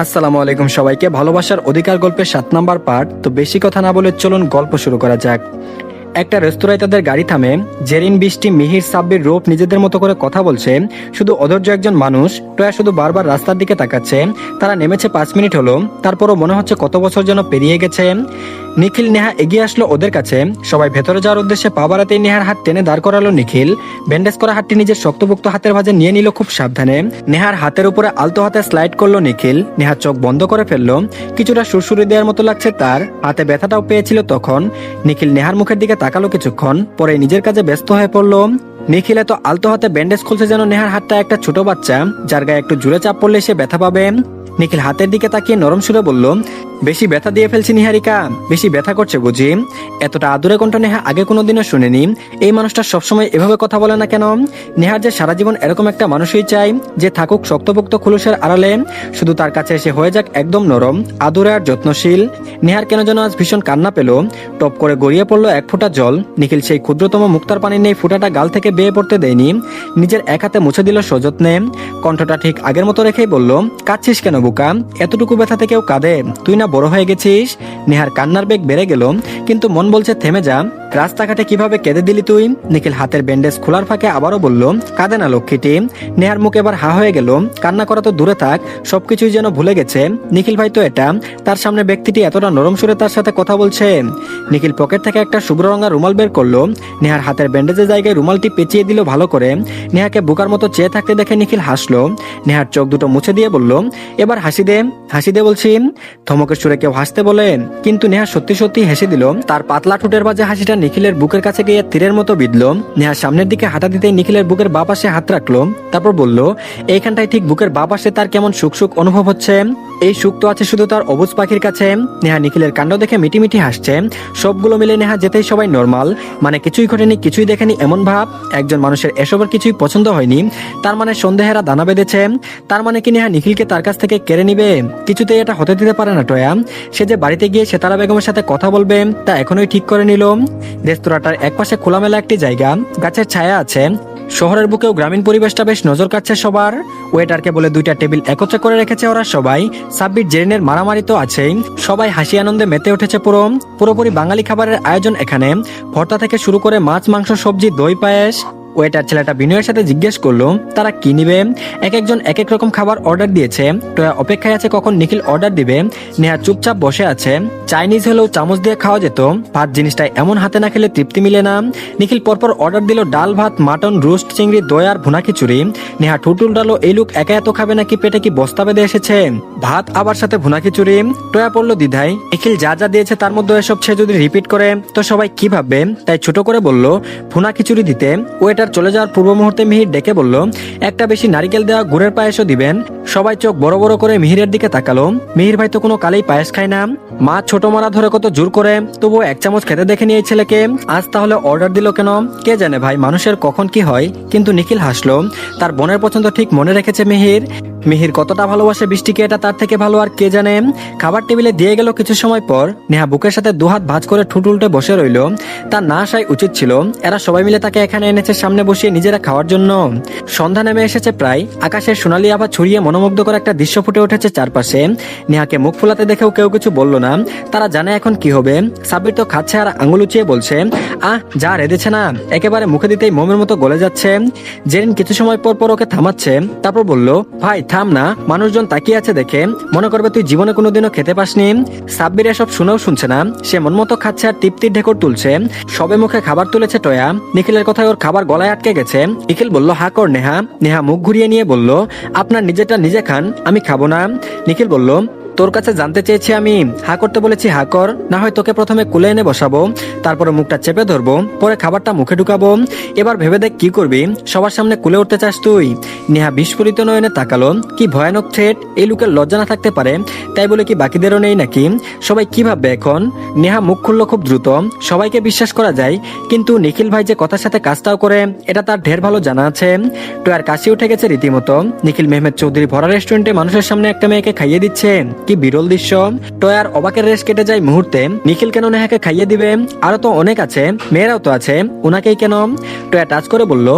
আসসালামু আলাইকুম সবাইকে। ভালোবাসার অধিকার গল্পের 7 নাম্বার পার্ট। তো বেশি কথা না বলে চলুন গল্প শুরু করা যাক। একটা রেস্তোরাঁয় তাদের গাড়ি থামে। জেরিন, বৃষ্টি, মিহির, সাব্বির, রূপ নিজেদের মতো করে কথা বলছে। শুধু অধৈর্য একজন মানুষ। টয়া শুধু বারবার রাস্তার দিকে তাকাচ্ছে। তারা নেমেছে 5 মিনিট হলো, তারপরও মনে হচ্ছে কত বছর যেন পেরিয়ে গেছে। নিখিল, নেহা এগিয়ে আসলো ওদের কাছে। সবাই ভেতরে যাওয়ার উদ্দেশ্যে পা বাড়াতেই নেহার হাত টেনে দাঁড় করালো নিখিল। ব্যান্ডেজ করা হাতটি নিজের শক্তপোক্ত হাতের ভাঁজে নিয়ে নিল খুব সাবধানে। নেহার হাতের উপরে আলতো হাতে স্লাইড করলো নিখিল। নেহা চোখ বন্ধ করে ফেললো। কিছুটা সুরসুরি দেওয়ার মতো লাগছে তার। হাতে ব্যথাটাও পেয়েছিল তখন। নিখিল নেহার মুখের দিকে তাকালো কিছুক্ষণ, পরে নিজের কাজে ব্যস্ত হয়ে পড়লো। নিখিল এত আলতো হাতে ব্যান্ডেজ খুলছে যেন নেহার হাতটা একটা ছোট বাচ্চা, যার গায়ে একটু জুড়ে চাপ পড়লে সে ব্যথা পাবে। নিখিল হাতের দিকে তাকিয়ে নরম সুরে বলল, বেশি ব্যথা দিয়ে ফেলছি নিহারিকা, বেশি ব্যথা করছে বুঝি? এতটা আদুরে কণ্ঠ নেহা আগে কোনোদিনও শুনেনি। এই মানুষটা সবসময় এভাবে কথা বলে না কেন? নেহার যে সারা জীবন এরকম একটা মানুষই চাই, যে থাকুক শক্তপোক্ত খুলুসের আড়ালে, শুধু তার কাছে এসে হয়ে যাক একদম নরম, আদুরে আর যত্নশীল। নেহার কেন যেন আজ ভীষণ কান্না পেল। টপ করে গড়িয়ে পড়লো এক ফোঁটা জল। নিখিল সেই ক্ষুদ্রতম মুক্তার পানি নেই ফোঁটাটা গাল থেকে বেয়ে পড়তে দেয়নি। নিজের এক হাতে মুছে দিল সযত্নে। কণ্ঠটা ঠিক আগের মতো রেখেই বলল, কাঁদছিস কেন বুকা? এতটুকু ব্যথাতে কেউ কাঁদে? তুই না বড় হয়ে গেছিস? নেহার কান্নার বেগ বেড়ে গেল, কিন্তু মন বলছে থেমে যা। রাস্তাঘাটে কিভাবে কেঁদে দিলি তুই? নিখিল হাতের ব্যান্ডেজ খোলার ফাঁকে আবারও বলল, কাঁদে না লক্ষ্মীটি। নেহার মুখ এবার হা হয়ে গেল। কান্না করা তো দূরে থাক, সবকিছুই যেন ভুলে গেছে। নিখিল ভাই তো এটা, তার সামনে ব্যক্তিটি এতটা নরম সুরে তার সাথে কথা বলছে। নিখিল পকেট থেকে একটা শুভ্র রঙা রুমাল বের করলো। নেহার হাতের ব্যান্ডেজের জায়গায় রুমালটি পেঁচিয়ে দিল ভালো করে। নেহাকে বোকার মতো চেয়ে থাকতে দেখে নিখিল হাসলো। নেহার চোখ দুটো মুছে দিয়ে বলল, এবার হাসি দে, হাসি দে বলছি। ধমকের সুরে কেউ হাসতে বলে, কিন্তু নেহা সত্যি সত্যি হেসে দিল। তার পাতলা ঠোঁটের বাজে হাসিটা নিখিলের বুকের কাছে গিয়ে তীরের মতো বিঁধল। নেহা সামনের দিকে হাঁটা দিতেই নিখিলের বুকের বাঁ পাশে হাত রাখলো। তারপর বলল, এইখানটায় ঠিক বুকের বাঁ পাশে তার কেমন সুখ সুখ অনুভব হচ্ছে। এই সুখ তো আছে শুধু তার অবুজ পাখির কাছে। নেহা নিখিলের কাণ্ড দেখে মিটিমিটি হাসছে। সবগুলো মিলে নেহা যেতেই সবাই নর্মাল, মানে কিছুই ঘটেনি, কিছুই দেখেনি এমন ভাব। একজন মানুষের এসবের কিছুই পছন্দ হয়নি, তার মানে সন্দেহেরা দানা বেঁধেছে। তার মানে কি নেহা নিখিলকে তার কাছ থেকে কেড়ে নিবে? কিছুতেই এটা হতে দিতে পারে না টয়া। সে যে বাড়িতে গিয়ে সেতারা বেগমের সাথে কথা বলবে তা এখনোই ঠিক করে নিল। রেস্তোরাঁটার একপাশে খোলামেলা একটি জায়গা, গাছের ছায়া আছে। শহরের বুকেও গ্রামীণ পরিবেশটা বেশ নজর কাটছে সবার। ওয়েটারকে বলে 2টা টেবিল একত্রে করে রেখেছে ওরা সবাই। সাব্বির, জেরিনের মারামারি তো আছেই। সবাই হাসি আনন্দে মেতে উঠেছে পুরোপুরি বাঙালি খাবারের আয়োজন এখানে। ভর্তা থেকে শুরু করে মাছ, মাংস, সবজি, দই, পায়েস। ওয়েটার ছেলেটা বিনয়ের সাথে জিজ্ঞেস করলো তারা কি নিবে। এক একজন এক এক রকম খাবার অর্ডার দিয়েছে। টয়া অপেক্ষায় আছে কখন নিখিল অর্ডার দিবে। নেহা চুপচাপ বসে আছে। চাইনিজ হলেও চামচ দিয়ে খাওয়া যেত, ভাত জিনিসটা এমন হাতে না খেলে তৃপ্তি মিলে না। নিখিল পরপর অর্ডার দিল ডাল ভাত, মাটন, রোস্ট, চিংড়ি, দই আর ভুনা খিচুড়ি। নেহা ঠুট উল্টালো, এই লোক একা এত খাবে নাকি? পেটে কি বস্তা বেঁধে এসেছে? ভাত আবার সাথে ভুনা খিচুড়ি। টয়া পড়লো দ্বিধায়। নিখিল যা যা দিয়েছে তার মধ্যে এসব সে যদি রিপিট করে তো সবাই কি ভাববে? তাই ছোট করে বলল ভুনা খিচুড়ি দিতে। ওয়েটার চলে যাওয়ার পূর্ব মুহূর্তে মিহির ডেকে বলল, একটা বেশি নারিকেল দেওয়া গুড়ের পায়েসও দিবেন। সবাই চোখ বড় বড় করে মিহিরের দিকে তাকালো। মিহির ভাই তো কোনো কালেই পায়েস খায় না। মা ছোট মারা ধরে কত জোর করে, তবুও 1 চামচ খেতে দেখেনি এই ছেলেকে। আজ তাহলে অর্ডার দিল কেন? কে জানে ভাই, মানুষের কখন কি হয়। কিন্তু নিখিল হাসলো। তার বোনের পছন্দ ঠিক মনে রেখেছে মিহির। মিহির কতটা ভালোবাসে বৃষ্টিকে এটা তার থেকে ভালো আর কে জানে। খাবার টেবিলে দিয়ে গেল কিছু সময় পর। নেহা বুকের সাথে দুহাত ভাঁজ করে ঠুট উল্টে বসে রইল। তার না আসাই উচিত ছিল। এরা সবাই মিলে তাকে এখানে এনেছে সামনে বসিয়ে নিজেরা খাওয়ার জন্য। সন্ধ্যা নেমে এসেছে প্রায়। আকাশের সোনালি আভা ছড়িয়ে মনোমুগ্ধকর একটা দৃশ্য ফুটে উঠেছে চারপাশে। নেহাকে মুখ ফুলাতে দেখেও কেউ কিছু বলল না। তারা জানে এখন কি হবে। সাব্বির তো খাচ্ছে আর আঙুল উঁচিয়ে বলছে, যা রেঁধেছে না, একেবারে মুখে দিতেই মোমের মতো গলে যাচ্ছে। জেরিন কিছু সময় পর পর ওকে থামাচ্ছে। তারপর বলল, ভাই থাম না, মানুষজন তাকিয়ে আছে দেখে মনে করবে তুই জীবনে কোনোদিনও খেতে পাসনি। সাব্বির এসব শুনেও শুনছে না, সে মন মতো খাচ্ছে আর তৃপ্তির ঢেকর তুলছে। সবে মুখে খাবার তুলেছে টয়া। নিখিলের কথায় ওর খাবার গলায় আটকে গেছে। নিখিল বলল, হা কর নেহা। নেহা মুখ ঘুরিয়ে নিয়ে বলল, আপনার নিজেরটা নিজে খান, আমি খাবো না। নিখিল বলল, তোর কাছে জানতে চেয়েছি আমি, হা করতে বলেছি হা কর, না হয় তোকে প্রথমে কুলে এনে বসাবো, তারপরে মুখটা চেপে ধরবো, পরে খাবারটা মুখে ঢুকাবো। এবার ভেবে দেখ কি করবি, সবার সামনে কুলে উঠতে চাস তুই? নেহা বিস্ফোরিত নয়নে তাকালো। কি ভয়ানক থ্রেট! এই লোকের লজ্জা না থাকতে পারে, তাই বলে কি বাকিদেরও নেই নাকি? সবাই কি ভাববে এখন? নেহা মুখ খুললো খুব দ্রুত। সবাইকে বিশ্বাস করা যায়, কিন্তু নিখিল ভাই যে কথার সাথে কাজটাও করে এটা তার ঢের ভালো জানা আছে। টয়ার কাশি উঠে গেছে রীতিমতো। নিখিল মেহমেদ চৌধুরী ভরা রেস্টুরেন্টে মানুষের সামনে একটা মেয়েকে খাইয়ে দিচ্ছে। কি বিরল দৃশ্য। টয়ার অবাকের রেশ কেটে যায় মুহূর্তে। নিখিল কেন নেহাকে খাইয়ে দিবে? আরো তো অনেক আছে, মেয়েরাও তো আছে, ওনাকেই কেন? টয়া টাচ করে বলল,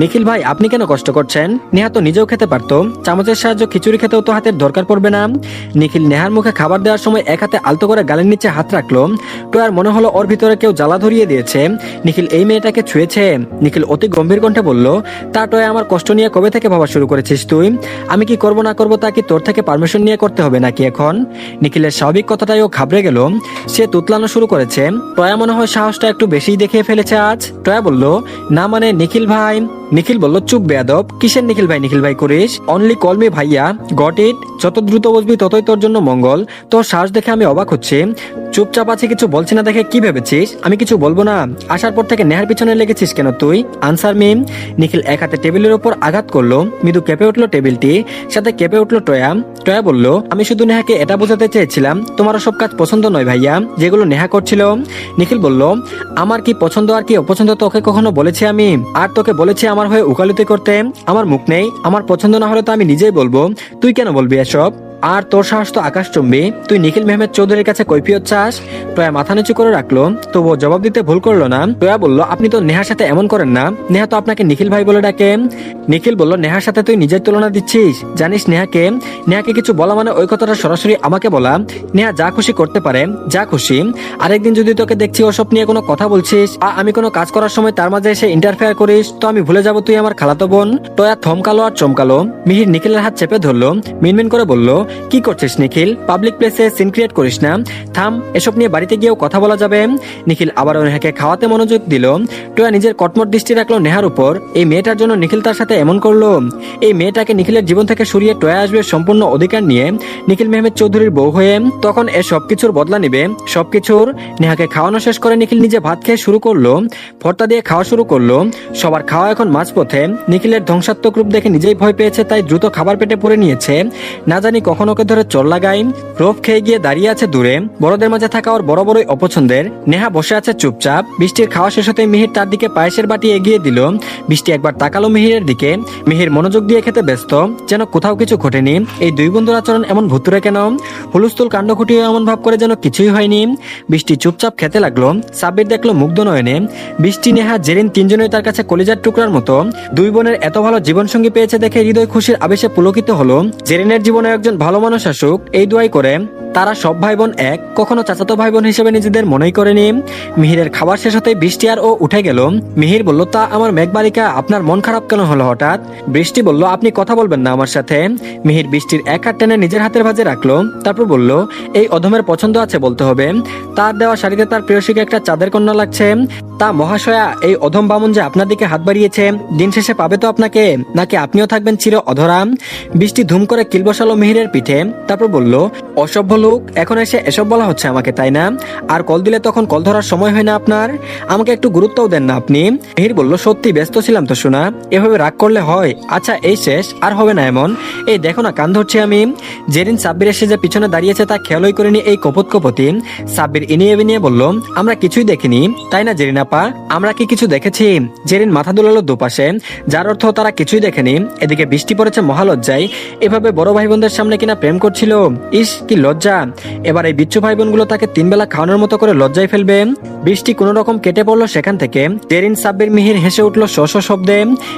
নিখিল ভাই আপনি কেন কষ্ট করছেন? নেহা তো নিজেও খেতে পারতো, চামচের সাহায্য খিচুড়ি খেতেও তো হাতের দরকার পড়বে না। নিখিল নেহার মুখে খাবার দেওয়ার সময় এক হাতে আলতো করে গালের নিচে হাত রাখলো। টয়ার মনে হলো ওর ভিতরে কেউ জ্বালা ধরিয়ে দিয়েছে। নিখিল এই মেয়েটাকে ছুঁয়েছে। নিখিল অতি গম্ভীর কণ্ঠে বলল, তা টয়া আমার কষ্ট নিয়ে কবে থেকে ভাবা শুরু করেছিস তুই? আমি কি করবো না করবো তা কি তোর থেকে পারমিশন নিয়ে করতে হবে নাকি এখন? নিখিলের স্বাভাবিক কথাটাই ও ঘাবড়ে গেল। সে তুতলানো শুরু করেছে। টয়া মনে হয় সাহসটা একটু বেশি দেখিয়ে ফেলেছে আজ। টয়া বলল, না মানে নিখিল ভাই। নিখিল বলল, চুপ বেয়াদব, কিসের নিখিল ভাই করিস? অনলি কল মি ভাইয়া, গট ইট? যত দ্রুত বসবি ততই তোর জন্য মঙ্গল। তোর সাহস দেখে আমি অবাক হচ্ছি। চুপচাপ আছে, কিছু বলছি না দেখে কি ভেবেছিস আমি কিছু বলবো না? আসার পর থেকে নেহার পিছনে লেগেছিস কেন তুই? Answer me. নিখিল এক হাতে টেবিলের উপর আঘাত করলো। মৃদু কেঁপে উঠলো টেবিলটি, সাথে কেঁপে উঠলো টয়া। টয়া বলল, আমি শুধু নেহাকে এটা বোঝাতে চেয়েছিলাম তোমার সব কাজ পছন্দ নয় ভাইয়া, যেগুলো নেহা করছিল। নিখিল বলল, আমার কি পছন্দ আর কি অপছন্দ তোকে কখনো বলেছি আমি? আর তোকে বলেছি আমার হয়ে উকালতি করতে? আমার মুখ নেই? আমার পছন্দ না হলে তো আমি নিজেই বলবো, তুই কেন বলবি এসব? আর তোর সাহস তো আকাশচুম্বী, তুই নিখিল মেহমেদ চৌধুরীর কাছে কৈফিয়ত চাস? টয়া মাথা নিচু করে রাখলো, তবুও জবাব দিতে ভুল করলো না। টয়া বলল, আপনি তো নেহার সাথে এমন করেন না, নেহা তো আপনাকে নিখিল ভাই বলে ডাকে। নিখিল বলল, নেহার সাথে তুই নিজের তুলনা দিচ্ছিস? জানিস নেহাকে? নেহাকে কিছু বলা মানে ওই কথাটা সরাসরি আমাকে বলা। নেহা যা খুশি করতে পারে, যা খুশি। আরেকদিন যদি তোকে দেখছি ওসব নিয়ে কোনো কথা বলছিস, আমি কোনো কাজ করার সময় তার মাঝে এসে ইন্টারফেয়ার করিস, তো আমি ভুলে যাবো তুই আমার খালাতো বোন। টয়া থমকালো আর চমকালো। মিহির নিখিলের হাত চেপে ধরলো, মিনমিন করে বলল, কি করছিস নিখিল? পাবলিক প্লেসে সিন ক্রিয়েট করিস না। থাম, এসব নিয়ে বাড়িতে গিয়েও কথা বলা যাবে। নিখিল আবারও নেহাকে খাওয়াতে মনোযোগ দিল। টয়া নিজের কটমট দৃষ্টি রাখলো নেহার উপর। এই মেয়েটার জন্য নিখিল তার সাথে এমন করলো। এই মেয়েটাকে নিখিলের জীবন থেকে সরিয়ে টয়া আসবে সম্পূর্ণ অধিকার নিয়ে, নিখিল মেহমেদ চৌধুরীর বউ হয়ে। তখন এ সবকিছুর বদলা নিবে, সবকিছুর। নেহাকে খাওয়ানো শেষ করে নিখিল নিজে ভাত খেয়ে শুরু করলো, ভর্তা দিয়ে খাওয়া শুরু করলো। সবার খাওয়া এখন মাঝপথে। নিখিলের ধ্বংসাত্মক রূপ দেখে নিজেই ভয় পেয়েছে, তাই দ্রুত খাবার পেটে পড়ে নিয়েছে। না জানি কখন ওকে ধরে চোর লাগাই। রোফ খেয়ে গিয়ে দাঁড়িয়ে আছে দূরে, বড়দের মাঝে থাকা ওর বড় বড়ই অপছন্দের। নেহা বসে আছে চুপচাপ। বৃষ্টির খাওয়া শেষ হতে মিহির তার দিকে পায়েসের বাটি এগিয়ে দিল। বৃষ্টি একবার তাকালো মিহিরের দিকে। মিহির মনোযোগ দিয়ে খেতে ব্যস্ত, যেন কোথাও কিছু ঘটেনি। এই দুই বন্ধুর আচরণ এমন ভুতুরে কেন? হুলস্থুল কাণ্ড ঘটিয়ে এমন ভাব করে যেন কিছুই হয়নি। বৃষ্টি চুপচাপ খেতে লাগলো। সাব্বির দেখলো মুগ্ধ নয়নে। বৃষ্টি, নেহা, জেরিন তিনজনই তার কাছে কলিজার টুকরার মতো। দুই বোনের এত ভালো জীবনসঙ্গী পেয়েছে দেখে হৃদয় খুশির আবেশে পুলকিত হলো। জেরিনের জীবনে একজন ভালো মানুষ আসুক, এই দোয়াই করে। তারা সব ভাই বোন এক, কখনো চাচাতো ভাই বোন হিসেবে নিজেদের মনেই করেনি। মিহিরের খাবার শেষ হতে বৃষ্টি আর ও উঠে গেল। মিহির বলল, তা আমার মেঘবালিকা, আপনার মন খারাপ কেন হলো হঠাৎ? বৃষ্টি বলল, আপনি কথা বলবেন না আমার সাথে? মিহির বৃষ্টির এক হাত টেনে নিজের হাতের ভাঁজে রাখলো, তারপর বলল, এই অধমের পছন্দ আছে বলতে হবে। তার দেওয়া শাড়িতে তার প্রেয়সীকে একটা চাঁদের কন্যা লাগছে। তা মহাশয়া, এই অধম বামুন যে আপনার দিকে হাত বাড়িয়েছে, দিন শেষে পাবে তো আপনাকে, নাকি আপনিও থাকবেন চির অধরাম? বৃষ্টি ধুম করে কিল বসালো মিহিরের পিঠে, তারপর বলল, অসভ্য লোক, এখন এসে এসব বলা হচ্ছে আমাকে, তাই না? আর কল দিলে তখন কল ধরার সময় হয় না আপনার? আমাকে একটু গুরুত্বও দেন না আপনি। মিহির বলল, সত্যি ব্যস্ত ছিলাম তো শোনা, এভাবে রাগ করলে হয়? আচ্ছা এই শেষ, আর হবে না এমন। এই দেখো না কান ধরছি আমি। জেরিন সাব্বির এসে যে পিছনে দাঁড়িয়েছে তা খেয়ালই করেনি এই কপত কপতি। সাব্বির ইনিয়ে বিনিয়ে বলল, আমরা কিছুই দেখিনি, তাই না জেরিন আপা? আমরা কি কিছু দেখেছি? জেরিন মাথা দুলালো দুপাশে, যার অর্থ তারা কিছুই দেখেনি। এদিকে বৃষ্টি পড়েছে মহালজ্জায়। এভাবে বড় ভাই বোনদের সামনে কিনা প্রেম করছিল। ইস কি লজ্জা। এবার এই বিচ্ছু ভাই বোনগুলো তাকে 3 বেলা খাওয়ানোর মতো করে লজ্জায় ফেলবে। বৃষ্টি কোন রকম কেটে পড়লো সেখান থেকে। জেরিন, সাব্বির, মিহির হেসে উঠলো শশ শব্দে।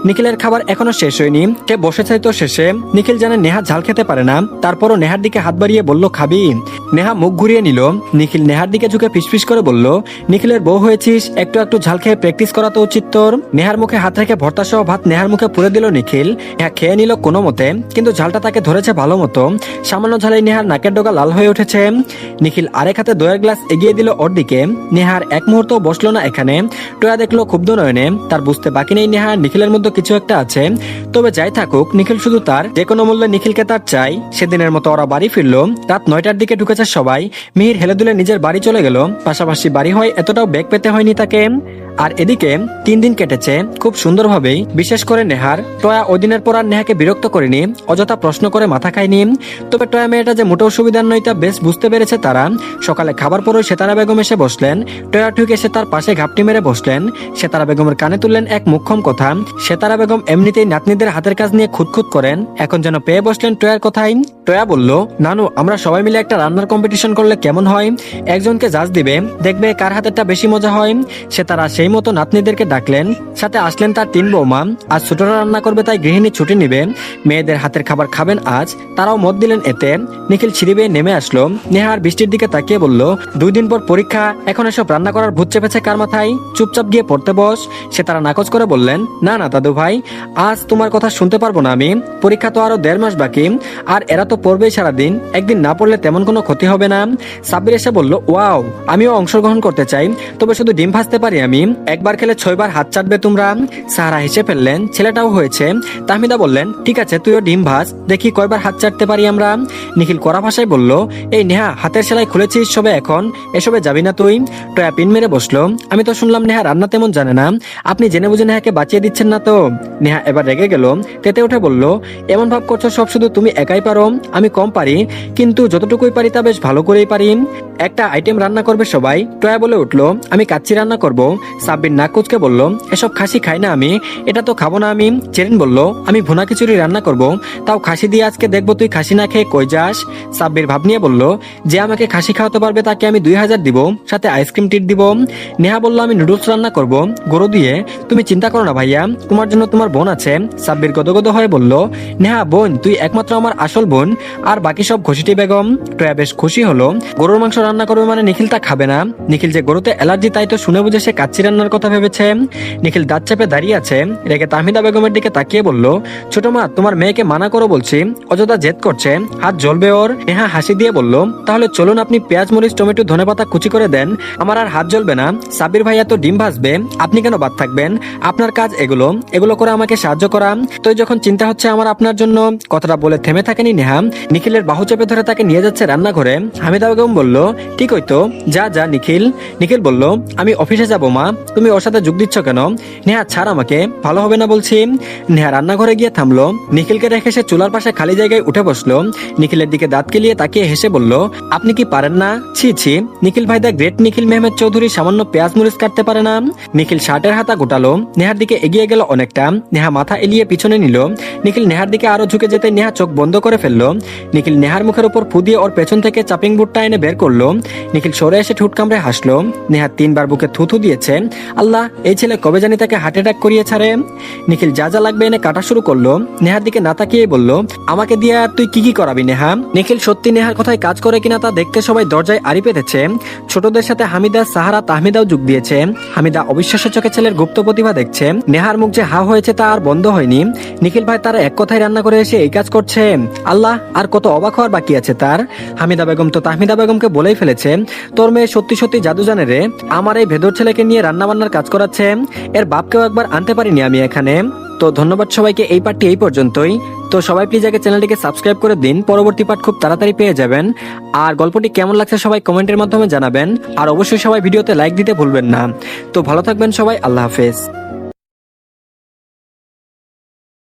নিখিলের খাবার এখনো শেষ হয়নি, সে বসেছে তো শেষে। নিখিল জানে নেহা ঝাল খেতে পারে না, তারপরও নেহার দিকে হাত বাড়িয়ে বলল, খাবি? নেহা মুখ ঘুরিয়ে নিল। নিখিল নেহার দিকে ঝুঁকে ফিসফিস করে বলল, নিখিলের বউ হয়েছিস, একটু একটু ঝাল খেয়ে প্র্যাকটিস করা তো উচিত তোর। নেহার মুখে হাত রেখে ভর্তা সহ ভাত নেহার মুখে পুরে দিল নিখিল। নেহা খেয়ে নিল কোনো মতে, কিন্তু ঝালটা তাকে ধরেছে ভালো মতো। সামান্য ঝালে নেহার নাকের ডগা লাল হয়ে উঠেছে। নিখিল আরেক হাতে দইয়ের গ্লাস এগিয়ে দিল ওর দিকে। নেহার এক মুহূর্ত বসলো না এখানে। টয়া দেখলো ক্ষুব্ধ নয়নে। তার বুঝতে বাকি নেই নেহা নিখিলের মধ্যে কিছু একটা আছে। তবে যাই থাকুক, নিখিল শুধু তার, যে কোনো মূল্যে নিখিলকে তার চাই। সেদিনের মতো ওরা বাড়ি ফিরলো। রাত 9টার দিকে ঢুকেছে সবাই। মিহির হেলে দুলে নিজের বাড়ি চলে গেল। পাশাপাশি বাড়ি হয় এতটাও বেগ পেতে হয়নি তাকে। আর এদিকে 3 দিন কেটেছে খুব সুন্দরভাবেই। বিশেষ করে নেহার টয়া ওদিনের পর আর নেহাকে বিরক্ত করেনি, অযথা প্রশ্ন করে মাথা খায়নি। তবে টয়া মেয়েটা যে মোটেও সুবিধার নয় তা বেশ বুঝতে পেরেছে তারা। সকালে খাবার পরও সেতারা বেগম এসে বসলেন। টয়া ঠিক এসে তার পাশে ঘাপটি মেরে বসলেন। সেতারা বেগমের কানে তুললেন এক মুখ্যম কথা। সেতারা বেগম এমনিতেই নাতনিদের হাতের কাজ নিয়ে খুঁতখুত করেন, এখন যেন পেয়ে বসলেন টয়ার কথাই। টয়া বলল, নানু আমরা সবাই মিলে একটা রান্নার কম্পিটিশন করলে কেমন হয়? একজনকে জাজ দিবে, দেখবে কার হাতেরটা বেশি মজা হয়। সেতারা সেই মতো নাতনিদেরকে ডাকলেন, সাথে আসলেন তার 3 বৌমা। আজ ছোটরা রান্না করবে তাই গৃহিণী ছুটি নিবে, মেয়েদের হাতের খাবার খাবেন আজ, তারাও মত দিলেন এতে। নিখিল সিঁড়ি বেয়ে নেমে আসলো। নেহা আর বৃষ্টির দিকে তাকিয়ে বলল, 2 দিন পর পরীক্ষা, এখন এসব রান্না করার ভূত চেপেছে কার মাথায়? চুপচাপ গিয়ে পড়তে বস। সে তারা নাকচ করে বললেন, না না দাদু ভাই, আজ তোমার কথা শুনতে পারবো না আমি, পরীক্ষা তো আরো 1.5 মাস বাকি, আর এরা তো পড়বেই সারাদিন, একদিন না পড়লে তেমন কোনো ক্ষতি হবে না। সাব্বির এসে বলল, ওয়াও, আমিও অংশগ্রহণ করতে চাই, তবে শুধু ডিম ভাজতে পারি আমি, একবার খেলে 6 বার হাত চাটবে তোমরা। সাহারা হেসে ফেললেন, ছেলেটাও হয়েছে। তাহমিদা বললেন, ঠিক আছে তুইও ডিম ভাজ, দেখি কয়বার হাত চাটতে পারি আমরা। নিখিল কড়া ভাষায় বলল, এই নেহা হাতের সেলাই খুলেছিস সবে এখন, এসবে যাবি না তুই? টয়া পিন মেরে বসলো, আমি তো শুনলাম নেহা রান্না তেমন জানে না, আপনি জেনে বুঝে নেহাকে বাঁচিয়ে দিচ্ছেন না তো? নেহা এবার রেগে গেল, তেতে উঠে বলল, এমন ভাব করছো সব শুধু তুমি একাই পারো, আমি কম পারি, কিন্তু যতটুকুই পারি তা বেশ ভালো করেই পারি। একটা আইটেম রান্না করবে সবাই। টয়া বলে উঠলো, আমি কাচ্চি রান্না করব। সাব্বির নাক কুচকে বলল, এসব খাসি খাই না আমি, এটা তো খাবো না আমি। জেরিন বলল, আমি ভুনা খিচুড়ি রান্না করব, তাও খাসি দিয়ে, আজকে দেখবো তুই খাসি না খেয়ে কই যাস। সাব্বির ভাব নিয়ে বলল, যে আমাকে খাসি খাওয়াতে পারবে তাকে আমি 2000 দিব, সাথে আইসক্রিম ট্রিট দিব। নেহা বলল, আমি নুডলস রান্না করব গরু দিয়ে, তুমি চিন্তা করো না ভাইয়া, তোমার জন্য তোমার বোন আছে। সাব্বির গদগদ হয়ে বলল, নেহা বোন, তুই একমাত্র আমার আসল বোন, আর বাকি সব ঘষিটি বেগম। টয়া বেশ খুশি হলো, গরুর মাংস রান্না করবে মানে নিখিল তা খাবে না। নিখিল যে গরুতে অ্যালার্জি তাই তো শুনে বুঝে সে কাচ্চি রান্নার কথা ভেবেছে। নিখিল দাঁত চেপে দাঁড়িয়ে আছে, রেগে তাহমিদা বেগমের দিকে তাকিয়ে বলল, ছোট মা তোমার মেয়েকে মানা করো বলছি, অযথা জেদ করছে, হাত জ্বলবে ওর। নেহা হাসি দিয়ে বলল, তাহলে চলুন আপনি পেঁয়াজ মরিচ টমেটো ধনেপাতা কুচি করে দেন, আমার আর হাত জ্বলবে না। সাব্বির ভাইয়া তো ডিম ভাজবে, আপনি কেন বাদ থাকবেন? আপনার কাজ এগুলো এগুলো করে আমাকে সাহায্য করা, তো যখন চিন্তা হচ্ছে আমার আপনার জন্য। কথাটা বলে থেমে থাকেনি নেহা, নিখিলের বাহু চেপে ধরে তাকে নিয়ে যাচ্ছে রান্নাঘরে। হামিদা বেগম বলল, ঠিক হইতো, যা যা নিখিল। নিখিল বলল, আমি অফিসে যাব মা, তুমি ওর সাথে যোগ দিচ্ছ কেন? নেহা ছাড় আমাকে, ভালো হবে না বলছি। নেহা রান্নাঘরে গিয়ে থামলো, নিখিলকে রেখে সে চুলার পাশে খালি জায়গায় উঠে বসলো। নিখিলের দিকে দাঁত কেলিয়ে তাকিয়ে হেসে বলল, আপনি কি পারেন না? ছি ছি, নিখিল ভাই দা গ্রেট নিখিল মেহমেদ চৌধুরী সামান্য পেঁয়াজ মরিচ কাটতে পারে না? নিখিল শার্টের হাতা গোটালো, নেহার দিকে এগিয়ে গেল অনেকটা। নেহা মাথা এলিয়ে পিছনে নিল। নিখিল নেহার দিকে আরো ঝুঁকে যেতে নেহা চোখ বন্ধ করে ফেললো। নিখিল নেহার মুখের উপর ফু দিয়ে ওর পেছন থেকে চাপিং বুটটা এনে বের করলো। নিখিল সরে এসে ঠুট কামড়ে হাসলো। নেহা 3 বার বুকে থুথু দিয়েছে। আল্লাহ, এই ছেলে কবে জানি তাকে হার্ট অ্যাটাক করিয়ে ছাড়ে। নিখিল যা যা লাগবে এনে কাটা শুরু করলো। নেহার দিকে না তাকিয়ে বলল, আমাকে দিয়ে আর তুই কি কি করাবি নেহা? নিখিল সত্যি নেহার কথায় কাজ করে কিনা তা দেখতে সবাই দরজায় আড়ি পেতেছে। ছোটদের সাথে হামিদা, সাহারা, তাহমিদাও যোগ দিয়েছে। হামিদা অবিশ্বাস্য চোখে ছেলের গুপ্ত প্রতিভা দেখছে। নেহার মুখ যে হা হয়েছে তা আর বন্ধ হয়নি। নিখিল ভাই তারা এক কথায় রান্না করে এসে এই কাজ করছে, আল্লাহ, আর কত অবাক হওয়ার বাকি আছে তার। হামিদা বেগম তো তাহমিদা বেগমকে বলেই ফেলেছে, তোর মেয়ে সত্যি সত্যি জাদু জানে রে, আমার এই ভেদর ছেলেকে নিয়ে রান্না বান্নার কাজ করাচ্ছে। এর বাপকেও একবার আনতে পারিনি আমি এখানে। তো ধন্যবাদ সবাইকে, এই পার্টটি এই পর্যন্তই। তো সবাই প্লিজ আগে চ্যানেলটিকে সাবস্ক্রাইব করে দিন, পরবর্তী পার্ট খুব তাড়াতাড়ি পেয়ে যাবেন। আর গল্পটি কেমন লাগছে সবাই কমেন্টের মাধ্যমে জানাবেন, আর অবশ্যই সবাই ভিডিওতে লাইক দিতে ভুলবেন না। তো ভালো থাকবেন সবাই, আল্লাহ হাফেজ।